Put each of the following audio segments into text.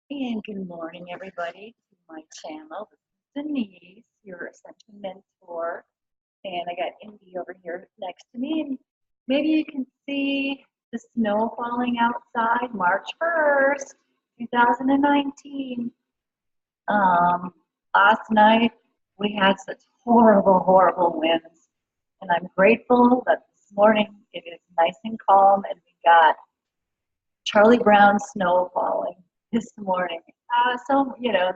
And good morning, everybody, to my channel. This is Denise, your Ascension mentor. And I got Indy over here next to me. And maybe you can see the snow falling outside March 1st, 2019. Last night, we had such horrible, horrible winds. And I'm grateful that this morning it is nice and calm and we got Charlie Brown snow falling this morning.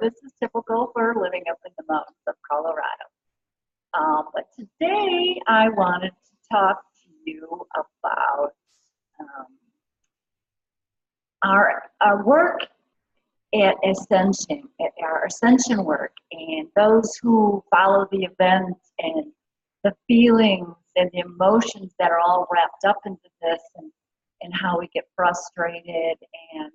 This is typical for living up in the mountains of Colorado. But today I wanted to talk to you about our work at Ascension, at our Ascension work, and those who follow the events and the feelings and the emotions that are all wrapped up into this, and how we get frustrated, and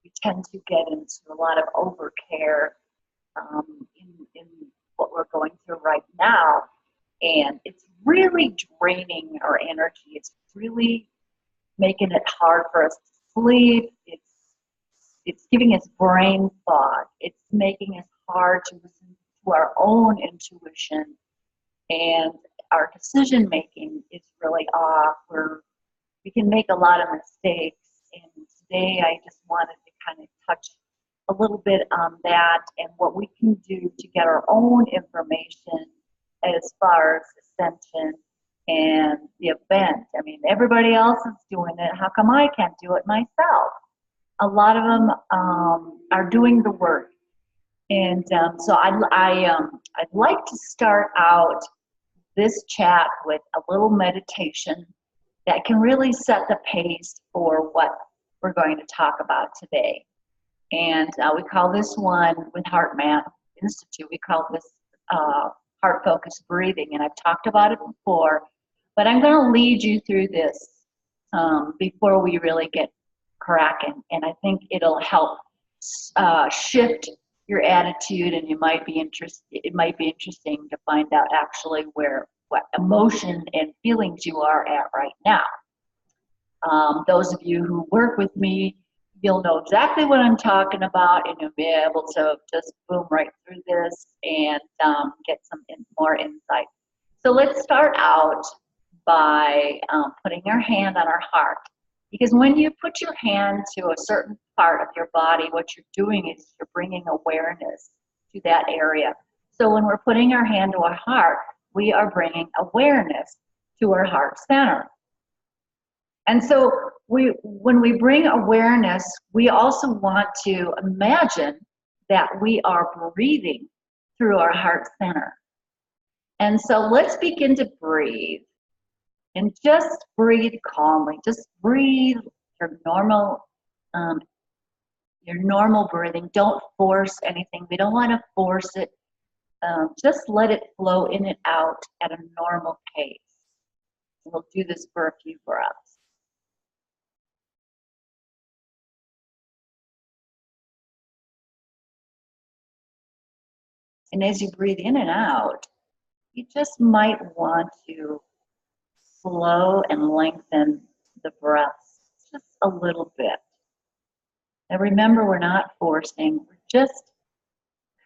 we tend to get into a lot of overcare in what we're going through right now. And it's really draining our energy. It's really making it hard for us to sleep. It's giving us brain fog. It's making it hard to listen to our own intuition. And our decision making is really off. We can make a lot of mistakes. And today I just wanted to kind of touch a little bit on that and what we can do to get our own information as far as Ascension and the event. I mean, everybody else is doing it. How come I can't do it myself? A lot of them are doing the work. And so I'd like to start out this chat with a little meditation that can really set the pace for what we're going to talk about today. And we call this one, with HeartMath Institute, we call this heart-focused breathing. And I've talked about it before, but I'm going to lead you through this before we really get cracking. And I think it'll help shift your attitude, and it might be interesting to find out actually what emotion and feelings you are at right now. Those of you who work with me, you'll know exactly what I'm talking about, and you'll be able to just boom right through this and get some more insight. So let's start out by putting our hand on our heart. Because when you put your hand to a certain part of your body, what you're doing is you're bringing awareness to that area. So when we're putting our hand to our heart, we are bringing awareness to our heart center. And so when we bring awareness, we also want to imagine that we are breathing through our heart center. And so let's begin to breathe. And just breathe calmly. Just breathe your normal breathing. Don't force anything. We don't want to force it. Just let it flow in and out at a normal pace. We'll do this for a few breaths. And as you breathe in and out, you just might want to slow and lengthen the breaths just a little bit. Now remember, we're not forcing, we're just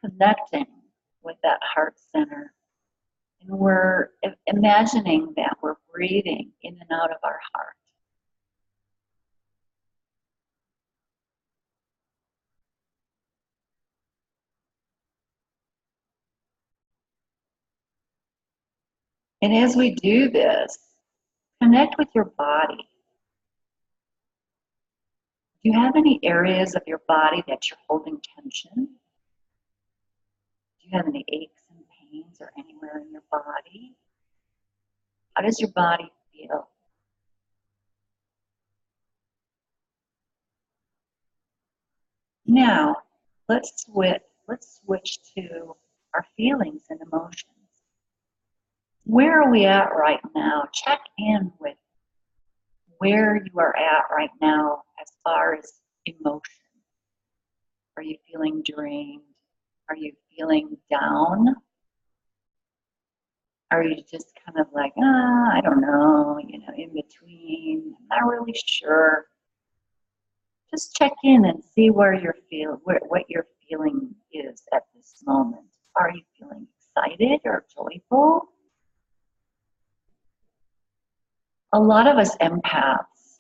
connecting with that heart center. And we're imagining that we're breathing in and out of our heart. And as we do this, connect with your body. Do you have any areas of your body that you're holding tension? Do you have any aches and pains or anywhere in your body? How does your body feel? Now, let's switch to our feelings and emotions. Where are we at right now? Check in with where you are at right now as far as emotion. Are you feeling drained? Are you feeling down? Are you just kind of like, I don't know, in between, I'm not really sure? just check in and see where what your feeling is at this moment. Are you feeling excited or joyful? A lot of us empaths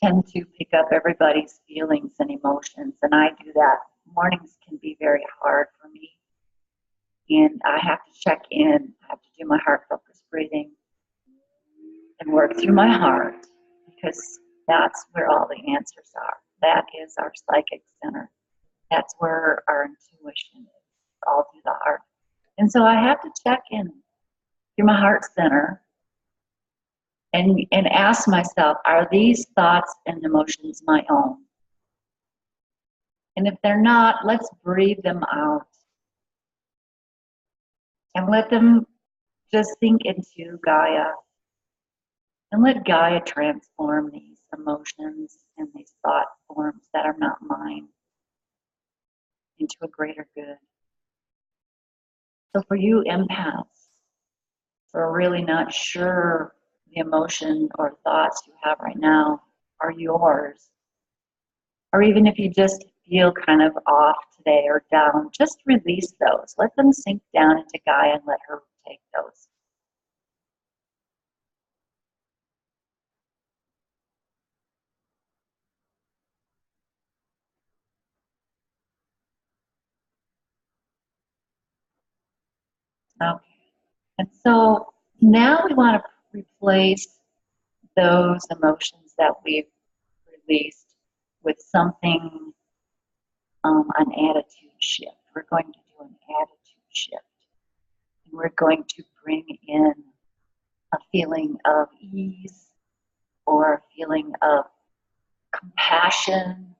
tend to pick up everybody's feelings and emotions, and I do that. Mornings can be very hard for me, and I have to check in. I have to do my heart focused breathing and work through my heart, because that's where all the answers are. That is our psychic center. That's where our intuition is, all through the heart. And so I have to check in through my heart center and ask myself, are these thoughts and emotions my own? And if they're not, let's breathe them out and let them just sink into Gaia, and let Gaia transform these emotions and these thought forms that are not mine into a greater good. So for you empaths, who are really not sure the emotion or thoughts you have right now are yours, or even if you just feel kind of off today or down, just release those. Let them sink down into Gaia and let her take those. Okay. And so now we want to replace those emotions that we've released with something, an attitude shift. We're going to do an attitude shift. And we're going to bring in a feeling of ease, or a feeling of compassion,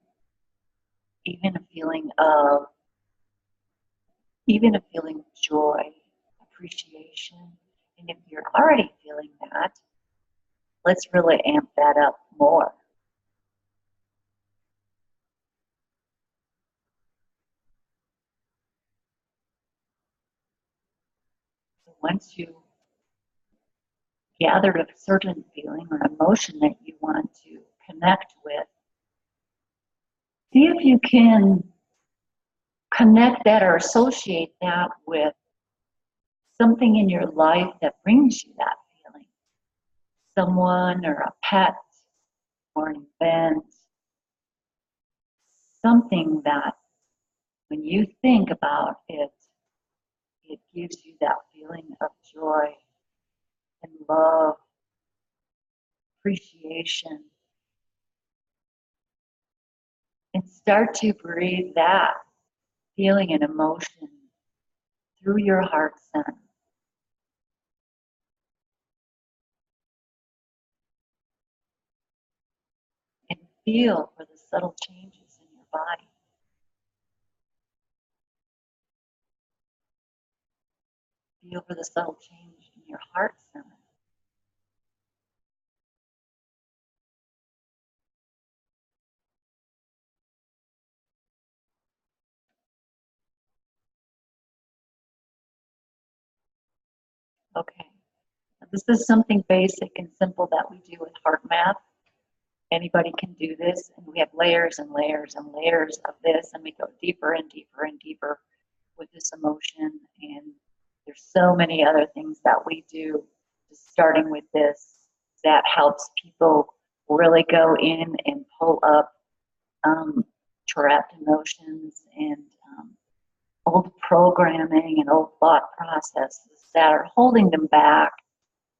even a feeling of joy, appreciation. And if you're already feeling that, let's really amp that up more. So once you gathered a certain feeling or emotion that you want to connect with, see if you can connect that or associate that with something in your life that brings you that feeling. Someone or a pet or an event. Something that when you think about it, it gives you that feeling of joy and love, appreciation. And start to breathe that feeling and emotion through your heart center. And feel for the subtle changes in your body. Feel for the subtle change in your heart center. Okay. This is something basic and simple that we do with heart math. Anybody can do this, and we have layers and layers and layers of this, and we go deeper and deeper and deeper with this emotion. And there's so many other things that we do, just starting with this, that helps people really go in and pull up trapped emotions and old programming and old thought processes that are holding them back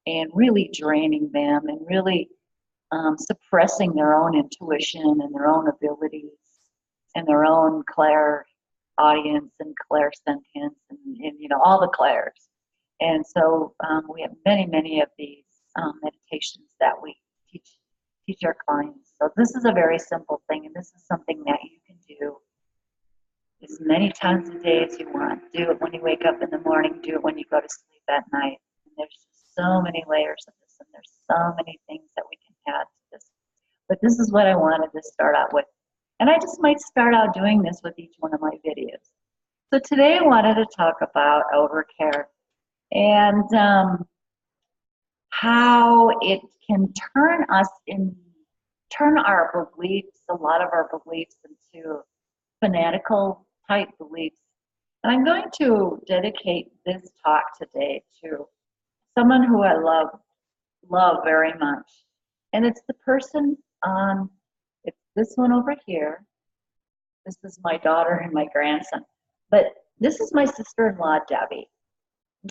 and really draining them and really suppressing their own intuition and their own abilities and their own clairaudience and clairsentience and you know, all the clairs. And so we have many, many of these meditations that we teach our clients. So this is a very simple thing, and this is something that you can do as many times a day as you want. Do it when you wake up in the morning, do it when you go to sleep at night. And there's just so many layers of this, and there's so many things that we can add to this. But this is what I wanted to start out with. And I just might start out doing this with each one of my videos. So today I wanted to talk about Overcare and how it can turn us turn our beliefs, a lot of our beliefs, into fanatical type beliefs. And I'm going to dedicate this talk today to someone who I love very much. And it's the person on, it's this one over here. This is my daughter and my grandson. But this is my sister-in-law, Debbie.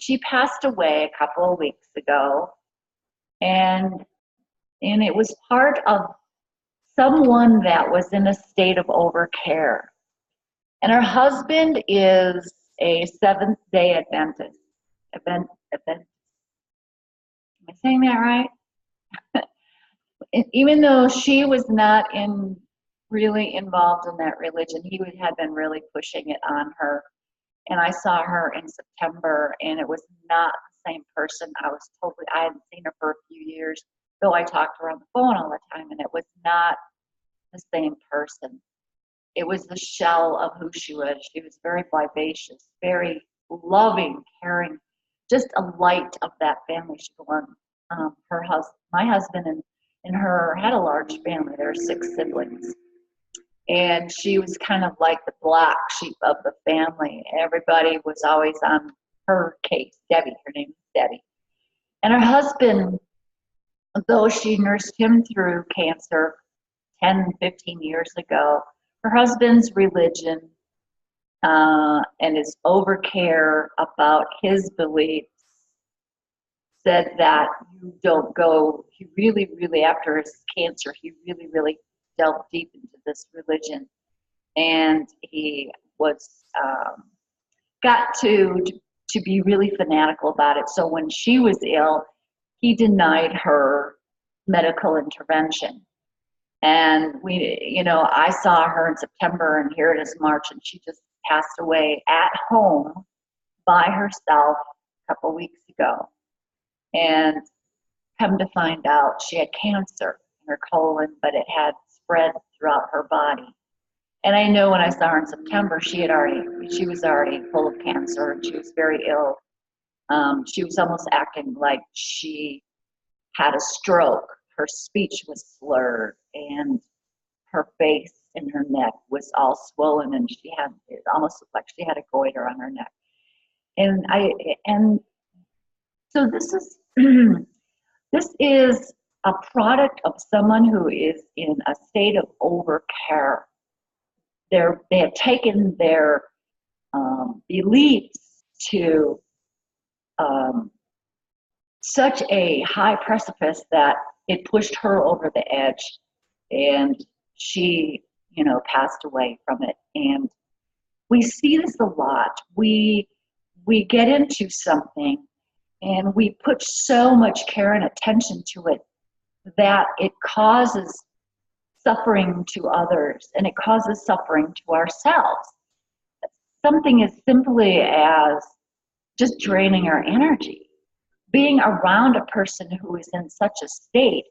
She passed away a couple of weeks ago. And it was part of someone that was in a state of overcare. And her husband is a Seventh-day Adventist. Am I saying that right? Even though she was not really involved in that religion, he had been really pushing it on her. And I saw her in September, and it was not the same person. I hadn't seen her for a few years, though I talked to her on the phone all the time, and it was not the same person. It was the shell of who she was. She was very vivacious, very loving, caring, just a light of that family storm. My husband and her had a large family. There were 6 siblings. And she was kind of like the black sheep of the family. Everybody was always on her case. Debbie, her name is Debbie. And her husband, though she nursed him through cancer 10, 15 years ago, her husband's religion and his overcare about his beliefs said that you don't go, he really, after his cancer, he really delved deep into this religion. And he was, got to be really fanatical about it. So when she was ill, he denied her medical intervention. And I saw her in September, and here it is March, and she just passed away at home by herself a couple weeks ago. And come to find out, she had cancer in her colon, but it had spread throughout her body. And I know when I saw her in September, she was already full of cancer, and she was very ill. She was almost acting like she had a stroke. Her speech was slurred, and her face and her neck was all swollen, and it almost looked like she had a goiter on her neck. And so this is this is a product of someone who is in a state of overcare. They have taken their beliefs to such a high precipice that it pushed her over the edge, and she, passed away from it. And we see this a lot. We get into something, and we put so much care and attention to it that it causes suffering to others, and it causes suffering to ourselves. Something as simply as just draining our energy. Being around a person who is in such a state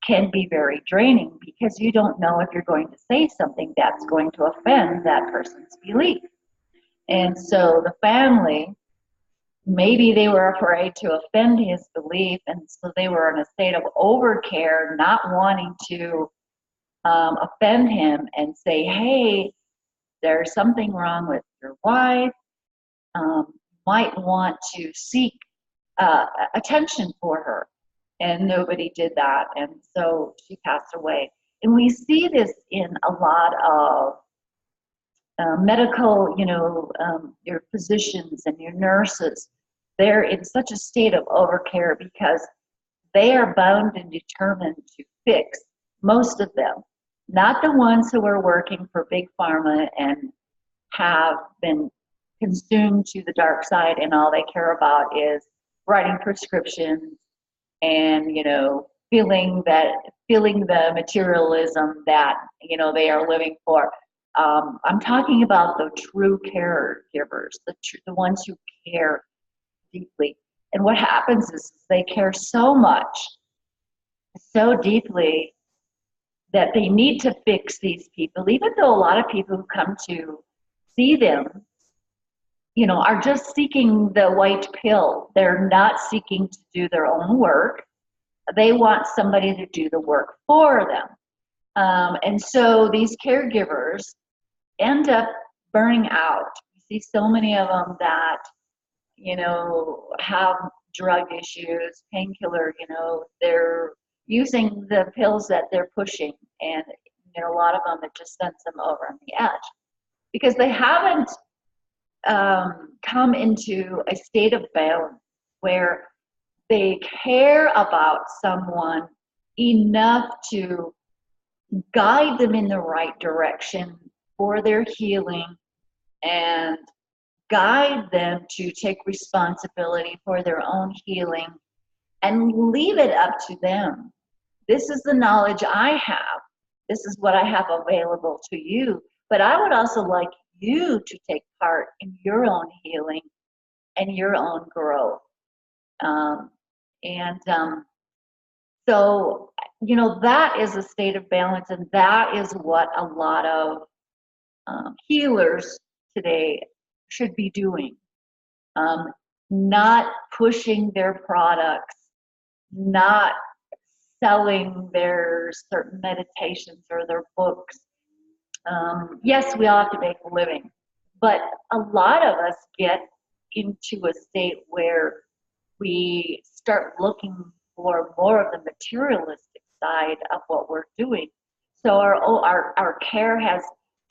can be very draining, because you don't know if you're going to say something that's going to offend that person's belief. And so the family, maybe they were afraid to offend his belief, and so they were in a state of overcare, not wanting to offend him and say, hey, there's something wrong with your wife, might want to seek attention for her. And nobody did that, and so she passed away. And we see this in a lot of medical, your physicians and your nurses. They're in such a state of overcare because they are bound and determined to fix, most of them, not the ones who are working for Big Pharma and have been consumed to the dark side, and all they care about is writing prescriptions and, feeling the materialism that, they are living for. I'm talking about the true caregivers, the ones who care deeply. And what happens is they care so much, so deeply, that they need to fix these people, even though a lot of people who come to see them, are just seeking the white pill. They're not seeking to do their own work. They want somebody to do the work for them. And so these caregivers end up burning out. You see so many of them that, have drug issues, painkiller, they're using the pills that they're pushing. And, a lot of them, it just sends them over on the edge because they haven't come into a state of balance where they care about someone enough to guide them in the right direction for their healing and guide them to take responsibility for their own healing and leave it up to them. This is the knowledge I have. This is what I have available to you. But I would also like you to take part in your own healing and your own growth. So, that is a state of balance, and that is what a lot of healers today should be doing. Not pushing their products, not selling their certain meditations or their books. Yes, we all have to make a living, but a lot of us get into a state where we start looking for more of the materialistic side of what we're doing. So our care has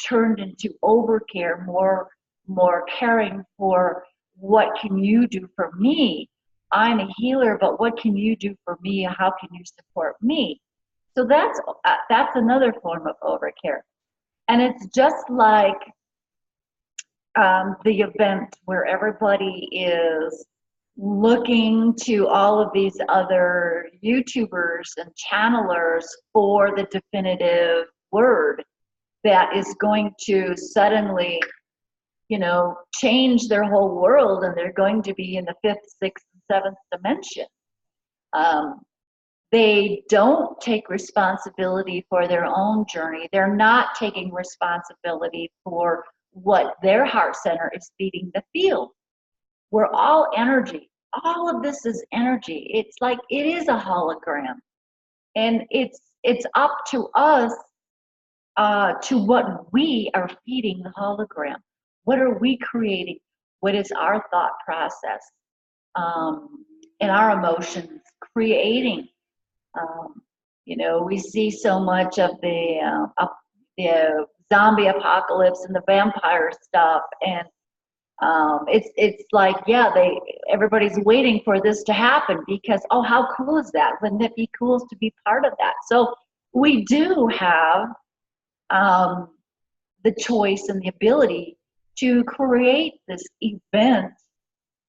turned into overcare, more caring for what can you do for me? I'm a healer, but what can you do for me? How can you support me? So that's another form of overcare. And it's just like the event where everybody is looking to all of these other YouTubers and channelers for the definitive word that is going to suddenly, change their whole world, and they're going to be in the fifth, sixth, and seventh dimension. They don't take responsibility for their own journey. They're not taking responsibility for what their heart center is feeding the field. We're all energy. All of this is energy. It's like it is a hologram. And it's up to us to what we are feeding the hologram. What are we creating? What is our thought process and our emotions creating? We see so much of the zombie apocalypse and the vampire stuff, and it's like, yeah, everybody's waiting for this to happen because, oh, how cool is that? Wouldn't it be cool to be part of that? So we do have the choice and the ability to create this event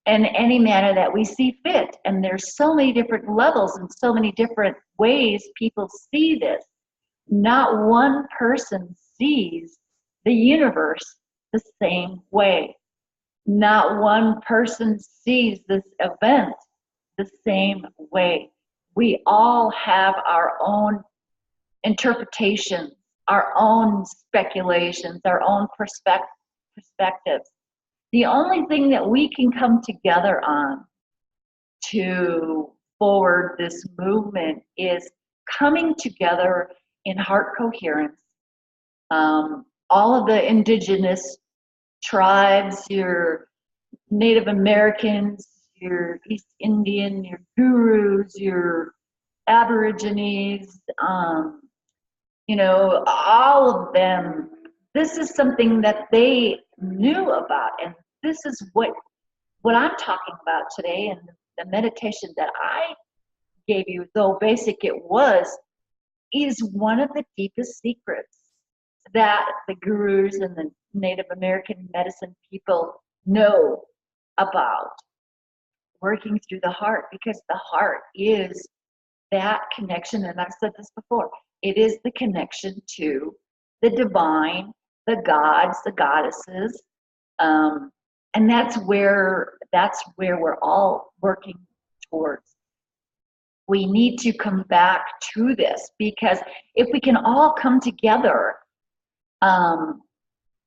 in any manner that we see fit. And there's so many different levels and so many different ways people see this. Not one person sees the universe the same way. Not one person sees this event the same way. We all have our own interpretations, our own speculations, our own perspectives. The only thing that we can come together on to forward this movement is coming together in heart coherence. All of the indigenous tribes, your Native Americans, your East Indian, your gurus, your Aborigines, all of them, this is something that they knew about, and this is what I'm talking about today, and the meditation that I gave you, though basic it was, is one of the deepest secrets that the gurus and the Native American medicine people know about, working through the heart, because the heart is that connection, and I've said this before, it is the connection to the divine, the gods, the goddesses, and that's where we're all working towards. We need to come back to this, because if we can all come together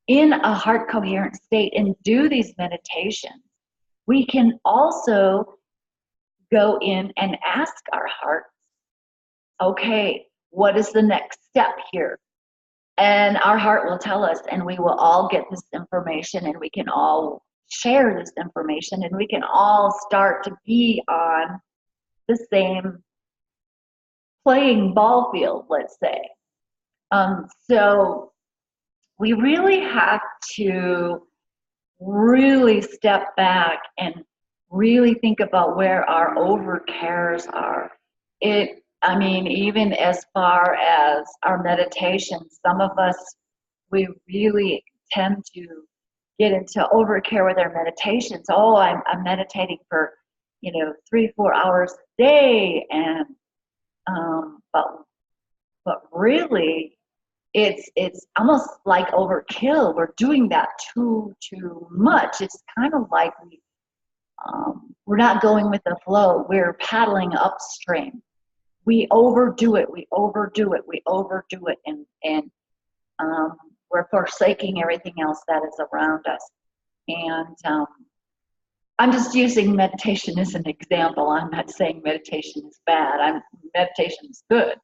in a heart coherent state and do these meditations, we can also go in and ask our hearts, okay, What is the next step here? And our heart will tell us, and we will all get this information, and we can all share this information, and we can all start to be on the same playing ball field, let's say. So we really have to really step back and really think about where our overcares are. I mean, even as far as our meditation, some of us, we really tend to get into overcare with our meditations. Oh, I'm meditating for, 3-4 hours a day, and but really, it's almost like overkill. We're doing that too much. It's kind of like we're not going with the flow. We're paddling upstream. We overdo it. We overdo it. We overdo it, and we're forsaking everything else that is around us. And I'm just using meditation as an example. I'm not saying meditation is bad. Meditation is good.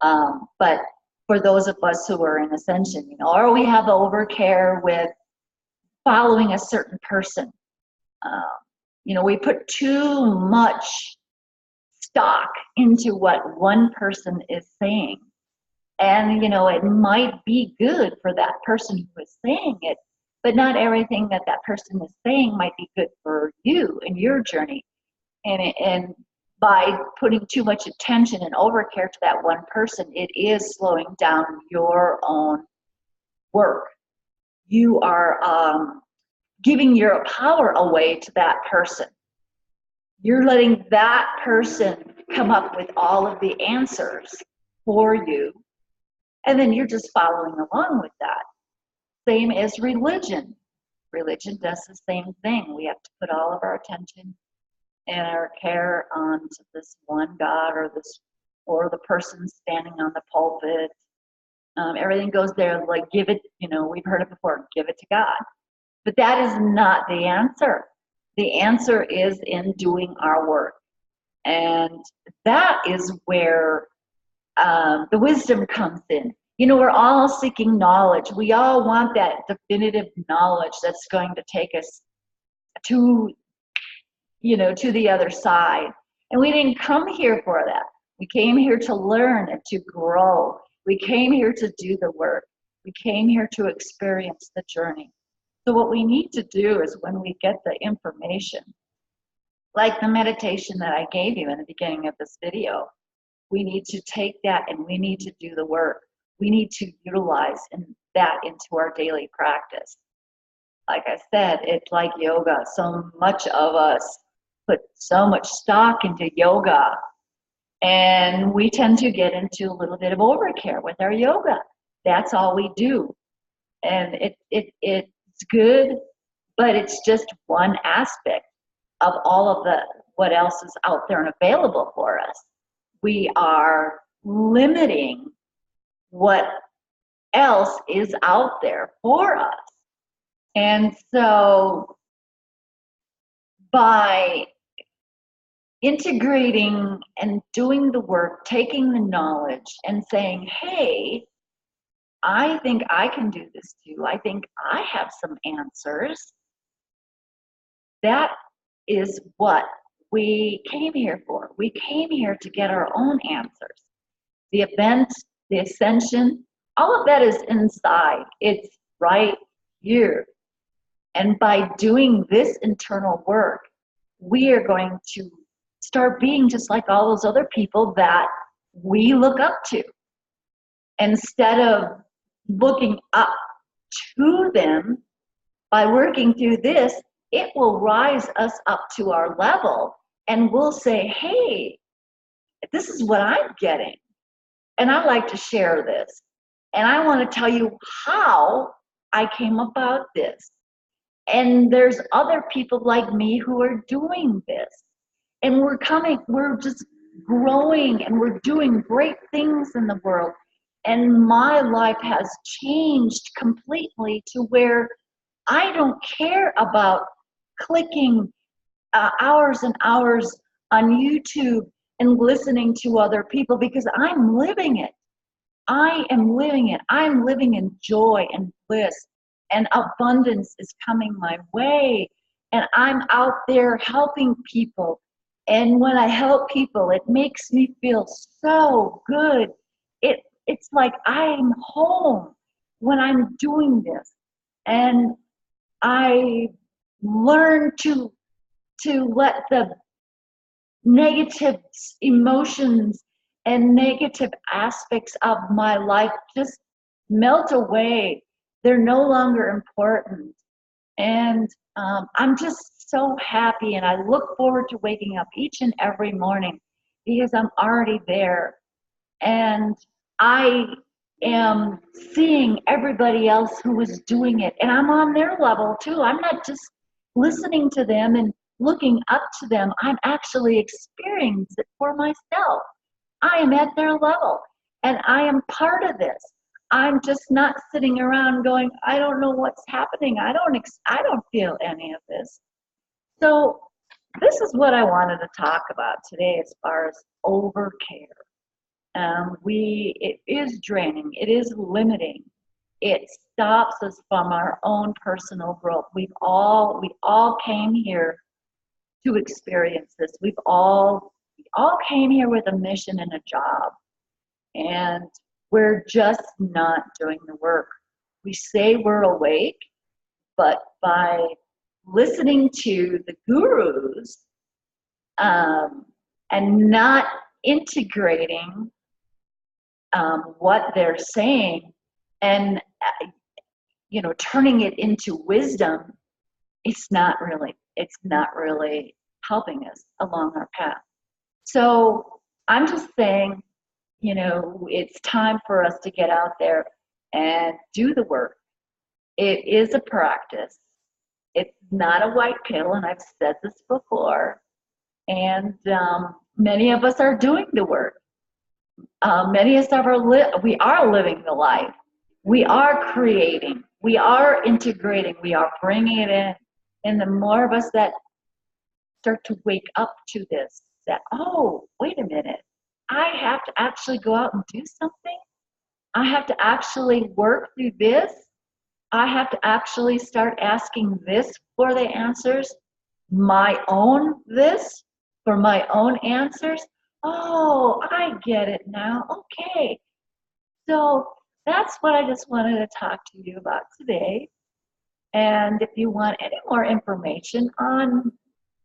But for those of us who are in Ascension, or we have overcare with following a certain person. We put too much stock into what one person is saying. And, it might be good for that person who is saying it, but not everything that person is saying might be good for you and your journey. And by putting too much attention and overcare to that one person, it is slowing down your own work. You are giving your power away to that person. You're letting that person come up with all of the answers for you, and then you're just following along with that. Same as religion. Religion does the same thing. We have to put all of our attention and our care onto this one God or the person standing on the pulpit. Everything goes there, like give it, we've heard it before, give it to God. But that is not the answer. The answer is in doing our work. And that is where the wisdom comes in. We're all seeking knowledge. We all want that definitive knowledge that's going to take us to the other side. And we didn't come here for that. We came here to learn and to grow. We came here to do the work. We came here to experience the journey. So what we need to do is when we get the information, like the meditation that I gave you in the beginning of this video, we need to take that and we need to do the work. We need to utilize that into our daily practice. Like I said, it's like yoga. So much of us put so much stock into yoga, and we tend to get into a little bit of overcare with our yoga. That's all we do. And it's good, but it's just one aspect of all of what else is out there and available for us. We are limiting what else is out there for us. And so by integrating and doing the work, taking the knowledge and saying, hey, I think I can do this too. I think I have some answers. That is what we came here for. We came here to get our own answers. The event, the ascension, all of that is inside. It's right here. And by doing this internal work, we are going to start being just like all those other people that we look up to. Instead of looking up to them, by working through this, it will rise us up to our level, and we'll say, hey, this is what I'm getting, and I'd like to share this. And I want to tell you how I came about this. And there's other people like me who are doing this. And we're just growing, and we're doing great things in the world. And my life has changed completely to where I don't care about clicking hours and hours on YouTube and listening to other people, because I'm living it. I am living it. I'm living in joy and bliss, and abundance is coming my way. And I'm out there helping people. And when I help people, it makes me feel so good. It's like I'm home when I'm doing this. And I learn to let the negative emotions and negative aspects of my life just melt away. They're no longer important. And I'm just so happy, and I look forward to waking up each and every morning because I'm already there. And I am seeing everybody else who is doing it, and I'm on their level too. I'm not just listening to them and looking up to them. I'm actually experiencing it for myself. I am at their level, and I am part of this. I'm just not sitting around going, I don't know what's happening. I don't feel any of this. So this is what I wanted to talk about today as far as overcare. It is draining. It is limiting. It stops us from our own personal growth. We all came here to experience this. We all came here with a mission and a job, and we're just not doing the work. We say we're awake, but by listening to the gurus and not integrating what they're saying and turning it into wisdom, it's not really helping us along our path. So I'm just saying, it's time for us to get out there and do the work. It is a practice. It's not a white pill, and I've said this before. And many of us are doing the work. Many of us we are living the life. We are creating. We are integrating. We are bringing it in. And the more of us that start to wake up to this, that, oh, wait a minute, I have to actually go out and do something. I have to actually work through this. I have to actually start asking this for the answers, my own this for my own answers. Oh, I get it now. Okay. So that's what I just wanted to talk to you about today. And if you want any more information on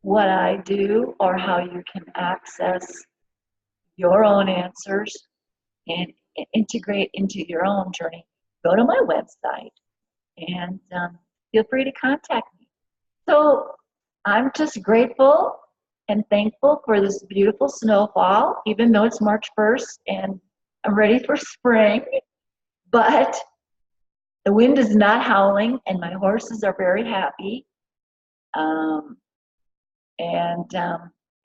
what I do or how you can access your own answers and integrate into your own journey, go to my website and feel free to contact me. So I'm just grateful and thankful for this beautiful snowfall, even though it's March 1st and I'm ready for spring. But the wind is not howling and my horses are very happy.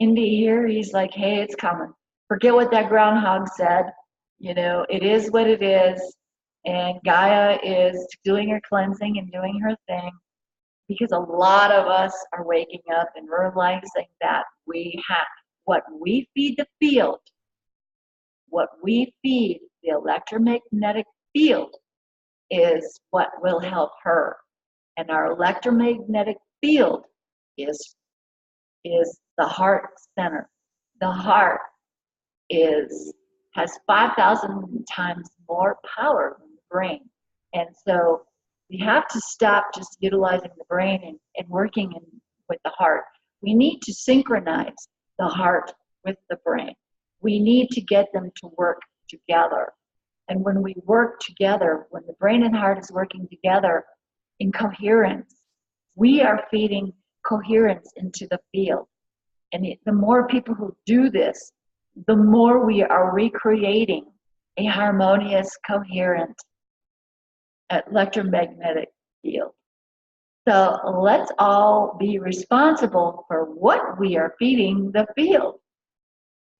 Indy here, he's like, hey, it's coming. Forget what that groundhog said. It is what it is. And Gaia is doing her cleansing and doing her thing, because a lot of us are waking up and realizing that what we feed the field, what we feed the electromagnetic field is what will help her. And our electromagnetic field is the heart center. The heart has 5,000 times more power than the brain. And so we have to stop just utilizing the brain and working with the heart. We need to synchronize the heart with the brain. We need to get them to work together. And when we work together, when the brain and heart is working together in coherence, we are feeding coherence into the field. And the more people who do this, the more we are recreating a harmonious, coherent electromagnetic field. So let's all be responsible for what we are feeding the field.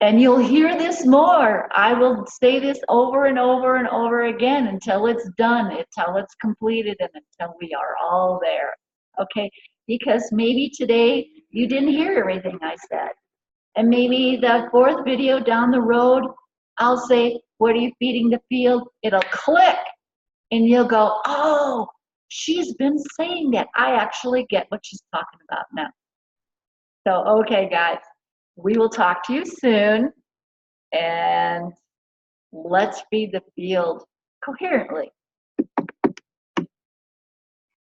And you'll hear this more. I will say this over and over and over again until it's done, until it's completed, and until we are all there. Okay? Because maybe today you didn't hear everything I said. And maybe the fourth video down the road, I'll say, what are you feeding the field? It'll click. And you'll go, oh, she's been saying that. I actually get what she's talking about now. So, okay, guys, we will talk to you soon. And let's feed the field coherently.